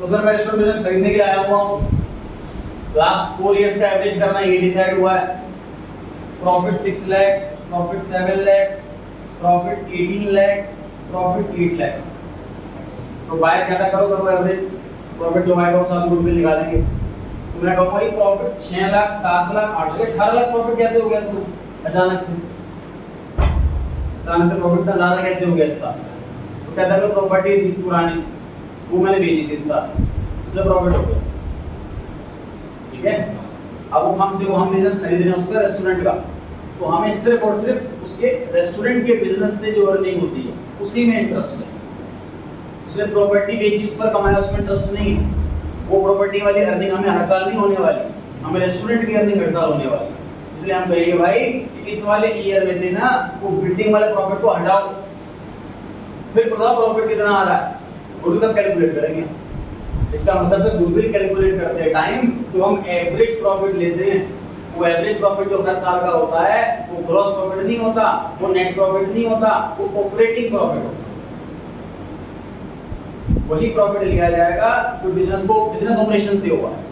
तो सर मैं रेस्टोरेंट बिजनेस खरीदने के लिए आया हुआ हूँ, लास्ट 4 इयर्स का एवरेज करना ये डिसाइड हुआ है। Profit 6 lakh, profit 7 lakh, profit 18 lakh, profit 8 lakh. तो बायर कहता करो एवरेज प्रॉफिट जो आएगा वो साथ गुडविल निकालेंगे। तो मैं कहूँगा ये प्रॉफिट 6 लाख, 7 लाख, 8 लाख, 18 लाख प्रॉफिट कैसे हो गया तू अचानक से प्रॉफिट का ज्यादा कैसे हो गया इस साल? तो कहता है प्रॉपर्टी थी पुरानी, वो मैंने बेची थी इस साल, इसलिए प्रॉफिट हो गया। ठीक है, अब हम बिजनेस खरीद रहे हैं उसका, रेस्टोरेंट का, तो हमें सिर्फ और सिर्फ उसके रेस्टोरेंट के बिजनेस से जो अर्निंग होती है उसी में इंटरेस्ट है। उसने प्रॉपर्टी बेची, उस पर कमाया, उसमें इंटरेस्ट नहीं है। वो प्रॉपर्टी वाली अर्निंग हमें हर साल नहीं होने वाली, हमें रेस्टोरेंट की अर्निंग हर साल होने वाली। इसलिए हम कहेंगे भाई इस वाले ईयर में से ना वो बिल्डिंग वाले प्रॉफिट को हटाओ, फिर बताओ प्रॉफिट कितना आ रहा है, वो तब कैलकुलेट करेंगे। इसका मतलब से गुडविल कैलकुलेट करते टाइम तो हम एवरेज प्रॉफिट लेते हैं। वो एवरेज प्रॉफिट जो हर साल का होता है वो ग्रॉस प्रॉफिट नहीं होता, वो नेट प्रॉफिट नहीं होता, वो ऑपरेटिंग प्रॉफिट होता है। वही प्रॉफिट लिया जाएगा जो बिजनेस ऑपरेशन से हुआ है।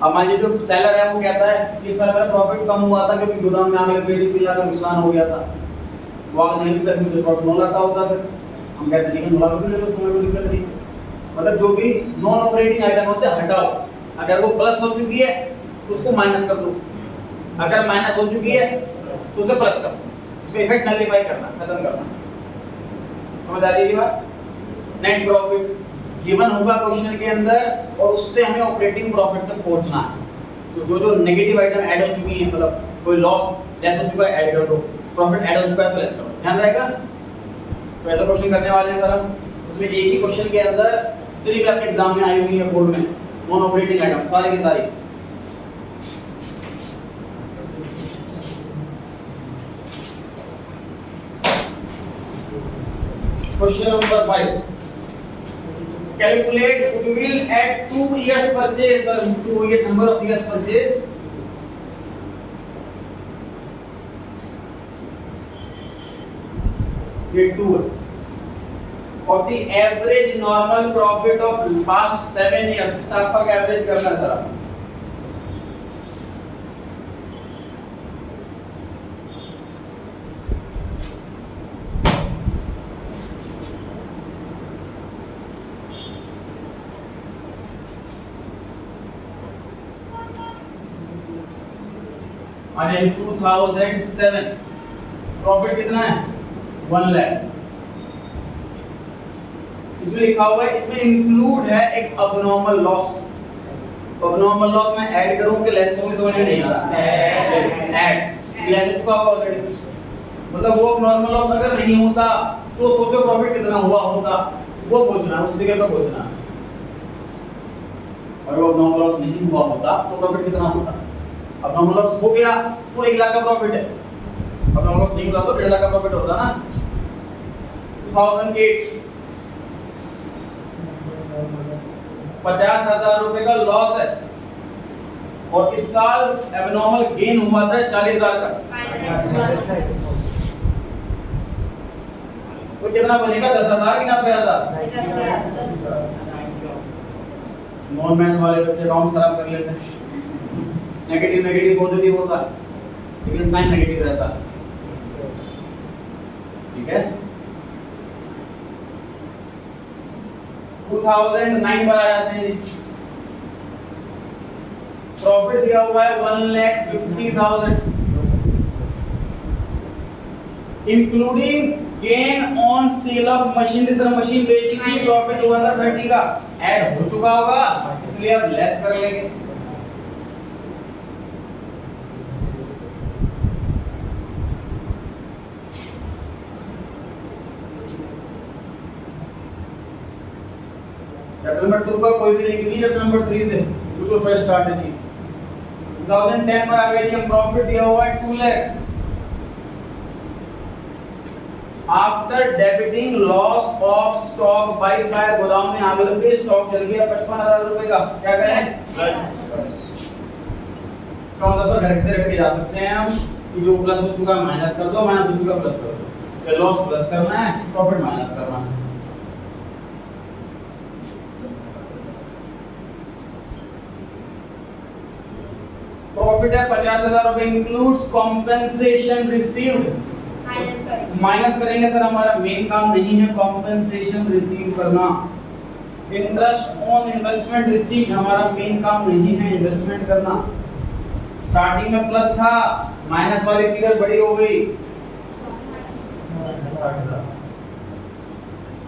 अब मान लीजिए जो सेलर है वो कहता है इस साल मेरा प्रॉफिट कम हुआ था क्योंकि गोदाम में आगे 3 लाख का नुकसान हो गया था, वो आगे नहीं तक मुझे प्रॉफिट 9 लाख का होता, फिर हम कहते हैं 9 लाख रुपये ले लो, उसमें कोई दिक्कत नहीं। मतलब जो भी नॉन ऑपरेटिंग आइटमों से हटाओ, अगर वो प्लस हो चुकी है तो उसको माइनस कर दो, अगर माइनस हो चुकी है तो उसे प्लस कर दो, उसका इफेक्ट नलिफाई करना, खत्म करना। समझ आ रही है बात? नेट प्रॉफिट गिवन होगा क्वेश्चन के अंदर और उससे हमें ऑपरेटिंग प्रॉफिट तक पहुंचना है। तो जो नेगेटिव आइटम ऐड हो चुकी हैं, मतलब कोई लॉस लेस हो चुका है ऐड कर दो, प्रॉफिट ऐड हो चुका है तो लेस कर दो, ध्यान रहेगा। तो ऐसा क्वेश्चन करने वाले हैं सर हम, उसमें एक ही क्वेश्चन के अंदर 3 भी आपके एग्जाम में आई हुई है बोर्ड में, नॉन ऑपरेटिंग आइटम सारे के सारे। Question number 5, calculate goodwill at 2 years purchase or 2 year number of years purchase. ये 2 है of the average normal profit of past 7 years, 7 साल का एवरेज करना है सर। आज 2007 प्रॉफिट कितना है 1 लाख। इसमें लिखा हुआ है, इसमें इंक्लूड है एक अबनॉर्मल लॉस। अबनॉर्मल लॉस में ऐड करूं कि लेस करूं समझ में नहीं आ रहा। ऐड लेस चुका हुआ ऑलरेडी, मतलब वो अबनॉर्मल लॉस अगर नहीं होता तो सोचो प्रॉफिट कितना हुआ होता, वो पूछना, उस फिगर पे पूछना। और वो अबनॉर्मल लॉस नहीं हुआ होता तो प्रॉफिट कितना होता। अबनॉर्मल लॉस हो गया तो 1 लाख का प्रॉफिट है, अबनॉर्मल लॉस नहीं होता तो 1.5 लाख का प्रॉफिट होता ना। 2008 50,000 रुपए का लॉस है और इस साल एबनॉर्मल गेन हुआ था 40,000 का, तो कितना बनेगा 10,000 कि 90,000? नॉन मैथ वाले बच्चे अकाउंट खराब कर लेते हैं। नेगेटिव नेगेटिव पॉजिटिव होता है, लेकिन साइन नेगेटिव रहता है। ठीक है, 2009 पर आ जाते हैं। प्रॉफिट दिया हुआ है 1,50,000 including gain on sale of machine. Sir machine बेची थी, प्रॉफिट हुआ था 30 का, ऐड हो चुका होगा, इसलिए अब लेस कर लेंगे। चैप्टर नंबर 2 का कोई भी लिंक नहीं, चैप्टर नंबर 3 से बिल्कुल फ्रेश स्टार्ट है जी। 2010 पर आ गए जी, हम प्रॉफिट दिया हुआ है 2 lakh after debiting loss of stock by fire. गोदाम में आग लग गई, स्टॉक जल गया 55,000 रुपए का, क्या करें? इसका मतलब घर से रख के जा सकते हैं हम कि जो प्लस हो चुका है माइनस कर दो, माइनस हो चुका प्लस कर दो। ये लॉस प्लस करना है, प्रॉफिट माइनस करना है। प्रॉफिट है 50,000 रुपए, इंक्लूड्स कॉम्पेंसेशन रिसीव्ड। माइनस करेंगे सर, हमारा मेन काम नहीं है कॉम्पेंसेशन रिसीव करना। इंटरेस्ट ऑन इन्वेस्टमेंट रिसीव, हमारा मेन काम नहीं है इन्वेस्टमेंट करना। स्टार्टिंग में प्लस था, माइनस वाली फिगर बड़ी हो गई,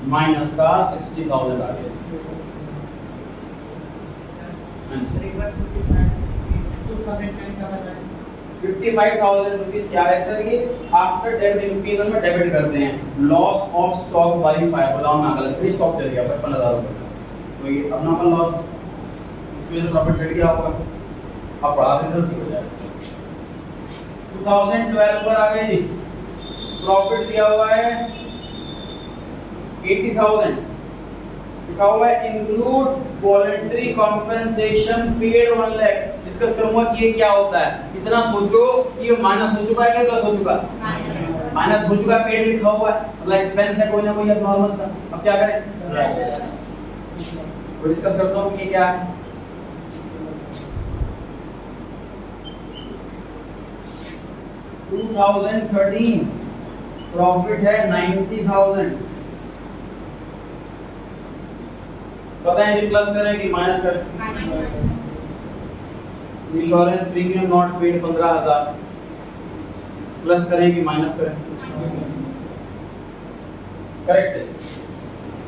माइनस का 60,000 आ गया। 55,000 रुपीस क्या है सर? ये आफ्टर डेबिट पीएल में डेबिट करते हैं। Loss of stock by fire, गोदाम में आग लग गई, स्टॉक चल गया 55,000 रुपए, तो ये अबनॉर्मल लॉस, इसमें से प्रॉफिट घट गया होगा, अब बढ़ा दें तो ठीक हो जाएगा। 2012 पर आ गए जी, प्रॉफिट दिया हुआ है 80,000, लिखा हुआ है include voluntary compensation paid 1 lakh. Discuss करूंगा कि ये क्या होता है। इतना सोचो कि ये माइनस हो चुका है क्या प्लस हो चुका है? माइनस हो चुका है, पेड लिखा हुआ है, मतलब एक्सपेंस है कोई ना कोई, अब नॉर्मल था। अब क्या करें? तो डिस्कस करता हूं कि ये क्या है। टू 2013 प्रॉफिट है 90,000। पता है जी, प्लस करें कि माइनस करें? Insurance premium not paid 15,000, plus करें कि माइनस करें? करेक्ट है।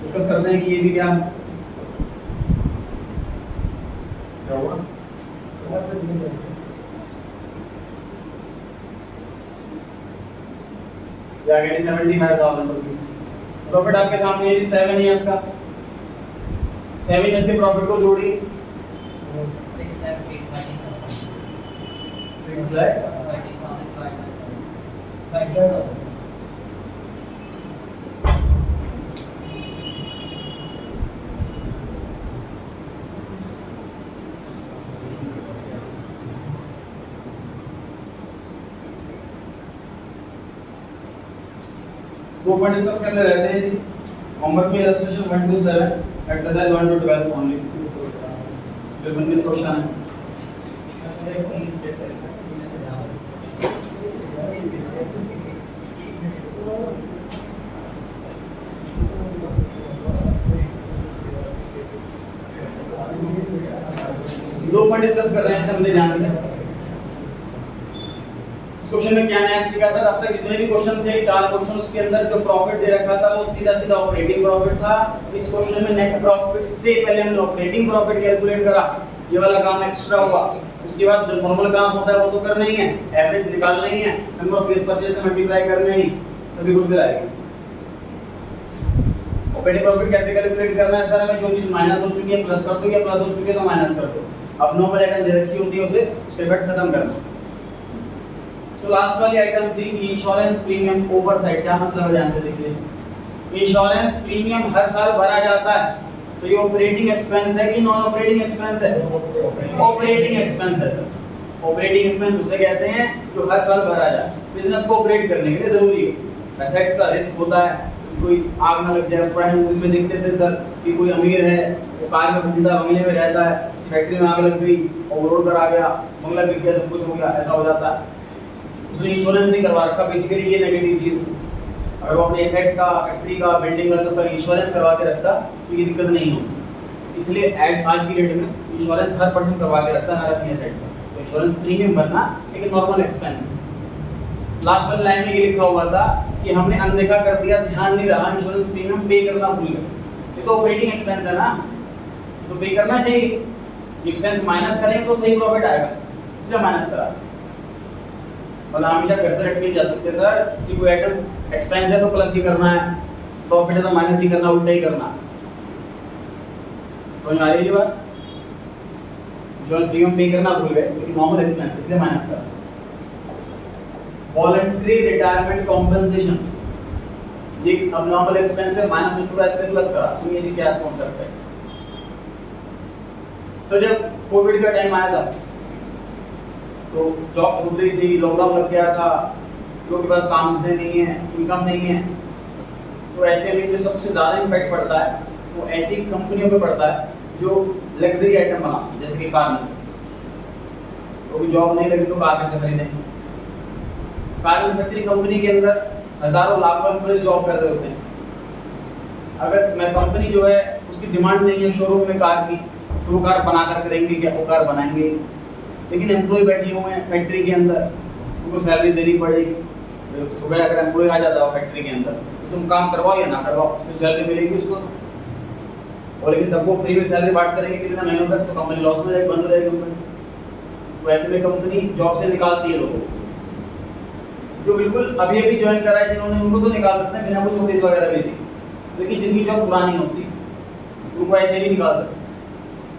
डिस्कस करते हैं कि ये भी क्या है, क्या हुआ? क्या कह रही 75,000 रुपीस प्रॉफिट आपके सामने है 7 इयर्स का। 7 इयर्स के प्रॉफिट को जोड़िए 6 लाख 2 पॉइंट डिस्कस करते रहते हैं जी। होमवर्क में illustration 1 to 7, exercise 1 to 12 only, सिर्फ 19 क्वेश्चन है। दो पॉइंट डिस्कस कर रहे हैं, समझे ध्यान से। इस क्वेश्चन में क्या नया सीखा सर? अब तक जितने भी क्वेश्चन थे 4 क्वेश्चन, उसके अंदर जो प्रॉफिट दे रखा था वो सीधा सीधा ऑपरेटिंग प्रॉफिट था। इस क्वेश्चन में नेट प्रॉफिट से पहले हमने ऑपरेटिंग प्रॉफिट कैलकुलेट करा, ये वाला काम एक्स्ट्रा हुआ। उसके बाद जो नॉर्मल काम होता है वो तो करना ही है, एवरेज निकालना ही है, नंबर ऑफ फेस परचेज से मल्टीप्लाई करना ही, तभी गुड आएगा। ऑपरेटिंग प्रॉफिट कैसे कैलकुलेट करना है सर? हमें जो चीज माइनस हो चुकी है प्लस कर दो, या प्लस हो चुकी है तो माइनस कर दो। अब नॉर्मल आइटम दे रखी होती है उसे उसके इफेक्ट खत्म करना। तो लास्ट वाली आइटम थी इंश्योरेंस प्रीमियम ओवरसाइट। क्या मतलब है ध्यान से देखिए। इंश्योरेंस प्रीमियम हर साल भरा जाता है, तो ये ऑपरेटिंग एक्सपेंस है कि नॉन ऑपरेटिंग एक्सपेंस है? ऑपरेटिंग एक्सपेंस है सर। ऑपरेटिंग एक्सपेंस उसे कहते हैं जो हर साल भरा जाए, बिजनेस को ऑपरेट करने के लिए जरूरी है। एसेट्स का रिस्क होता है, कोई आग ना लग जाए। पुराने मूवीज में देखते थे सर कि कोई अमीर है, वो कार में घूमता, बंगले में रहता है, फैक्ट्री में आग लग गई और वो रोड पर आ गया, बंगला बिक गया, सब कुछ हो गया, ऐसा हो जाता है। उसने इंश्योरेंस नहीं करवा रखा, बेसिकली ये नेगेटिव चीज़। अगर वो अपने एसेट्स का, फैक्ट्री का, बिल्डिंग का, सबका इंश्योरेंस करवा के रखता तो ये दिक्कत नहीं होती। इसलिए आज की डेट में इंश्योरेंस हर पर्सन करवा के रखता है हर अपनी एसेट्स का। तो इंश्योरेंस प्रीमियम भरना एक नॉर्मल एक्सपेंस है। लास्ट वाली लाइन में ये लिखा हुआ था कि हमने अनदेखा कर दिया, ध्यान नहीं रहा, इंश्योरेंस प्रीमियम पे करना भूल गए। ये तो ऑपरेटिंग एक्सपेंस है ना, तो पे करना चाहिए। एक्सपेंस माइनस करें तो सही प्रॉफिट आएगा, इसलिए माइनस करा। और हमेशा घर से रट के जा सकते सर कि कोई आइटम एक्सपेंस है तो प्लस ही करना है, प्रॉफिट है तो माइनस ही करना, उल्टा ही करना। समझ में आ रही है ये बात? इंश्योरेंस प्रीमियम पे करना भूल गए, लेकिन नॉर्मल एक्सपेंस इसलिए माइनस करा। वॉलंटरी रिटायरमेंट कॉम्पेंसेशन, ये अब नॉर्मल एक्सपेंस है, माइनस में थोड़ा इसमें प्लस करा। सुनिए जी क्या कॉन्सेप्ट है। सर जब कोविड का टाइम आया था तो जॉब छूट रही थी, लॉकडाउन लग गया था, लोगों के पास काम धंधे नहीं है, इनकम नहीं है, तो ऐसे में जो सबसे ज़्यादा इम्पैक्ट पड़ता है वो ऐसी कंपनियों पे पड़ता है जो लग्जरी आइटम बनाती है, जैसे कि कार में। तो भी जॉब नहीं लगी तो कार कैसे खरीदेंगे? कार मैन्युफैक्चरिंग कंपनी के अंदर हजारों लाखों एम्प्लॉइज जॉब कर रहे होते हैं। अगर मैं कंपनी जो है उसकी डिमांड नहीं है शोरूम में कार की, तो वो कार बना कर करेंगे क्या? वो कार बनाएंगे, लेकिन एम्प्लॉय बैठे हुए हैं फैक्ट्री के अंदर, उनको सैलरी देनी पड़ेगी। सुबह अगर एम्प्लॉय आ जाता है फैक्ट्री के अंदर तो तुम काम करवाओ या ना करवाओ, उसको सैलरी मिलेगी उसको। और लेकिन सबको फ्री में सैलरी बांट करेंगे कितना महीनों तक, तो कंपनी लॉस में जाएगी, बंद रहेगी कंपनी। तो ऐसे में कंपनी जॉब से निकालती है लोगों को। जो बिल्कुल अभी अभी ज्वाइन करा है जिन्होंने, उनको तो निकाल सकते हैं बिना कोई नोटिस वगैरह भी दी, लेकिन जिनकी जॉब पुरानी होती उनको ऐसे नहीं निकाल सकते।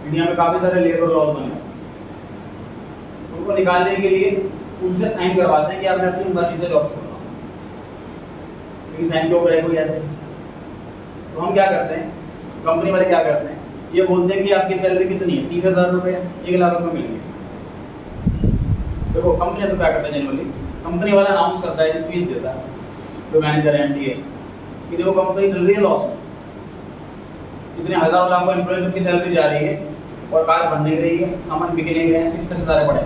इंडिया में काफ़ी सारे लेबर लॉज बने, उनको निकालने के लिए उनसे साइन करवाते हैं कि आपने अपनी मर्जी से जॉब छोड़ना। लेकिन साइन क्यों करे कोई ऐसे? तो हम क्या करते हैं, कंपनी वाले क्या करते हैं, ये बोलते हैं कि आपकी सैलरी कितनी है, 30,000 रुपये, 1 लाख रुपये मिलेंगे। देखो कंपनी तो क्या करते हैं जनरली, कंपनी वाला अनाउंस करता है, स्पीच देता है जो मैनेजर है एमडी है, कि देखो कंपनी चल रही है लॉस में, इतने हजारों लाखों एम्प्लॉयज की सैलरी जा रही है और कार बन नहीं रही है, सामान बिक नहीं रहे हैं, फिक्स खर्च सारे पड़े।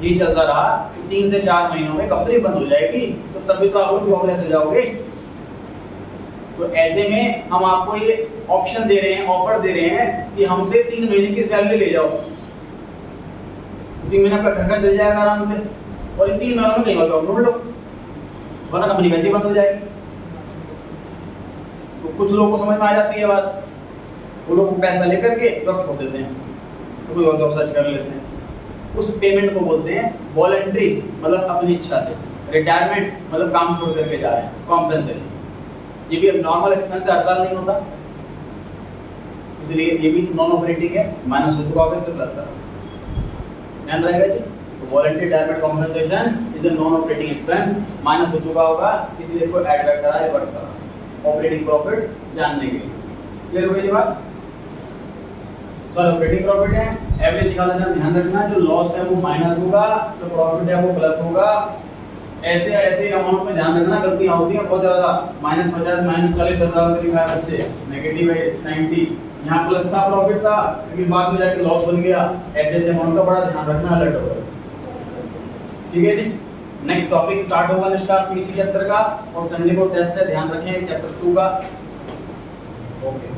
ये चलता रहा 3 से 4 महीनों में कंपनी बंद हो जाएगी, तो तभी तो आप लोग जॉबलेस हो जाओगे। तो ऐसे में हम आपको ये ऑप्शन दे रहे हैं, ऑफर दे रहे हैं कि हमसे 3 महीने की सैलरी ले जाओ, 3 महीने का खर्चा चल जाएगा आराम से, और इन 3 महीनों में कहीं और जॉब ढूंढ लो, वरना कंपनी वैसे ही बंद हो जाएगी। तो कुछ लोगों को समझ में आ जाती है बात, वो लोग पैसा लेकर के जॉब छोड़ देते हैं, तो कोई और जॉब सर्च कर लेते हैं। उस पेमेंट को बोलते हैं वॉलंटरी, मतलब अपनी इच्छा से। रिटायरमेंट मतलब काम छोड़ करके जा रहे हैं, कॉम्पेंसेशन। ये भी नॉर्मल एक्सपेंस हर साल नहीं होता, इसलिए ये भी नॉन ऑपरेटिंग है, माइनस हो चुका होगा, इसलिए प्लस करा। ध्यान रहेगा जी। तो voluntary retirement compensation is a non operating expense, minus हो चुका होगा, इसलिए इसको ऐड बैक करा, रिवर्स करा ऑपरेटिंग प्रॉफिट जानने के लिए। क्लियर हो गई बात? सर ऑपरेटिंग प्रॉफिट है, एवरेज निकालना, ध्यान रखना जो लॉस है वो माइनस होगा, जो प्रॉफिट है वो प्लस होगा। ऐसे ऐसे अमाउंट में ध्यान रखना, गलतियां होती हैं बहुत ज़्यादा। -50 -40,000 लिखा है बच्चे, नेगेटिव है 90, यहाँ प्लस था प्रॉफिट था, लेकिन बाद में जाके लॉस बन गया। ऐसे ऐसे अमाउंट का बड़ा ध्यान रखना, अलर्ट होगा। ठीक है जी। नेक्स्ट टॉपिक स्टार्ट होगा नेक्स्ट क्लास पीसी चैप्टर का, और संडे को टेस्ट है, ध्यान रखें चैप्टर 2 का। ओके।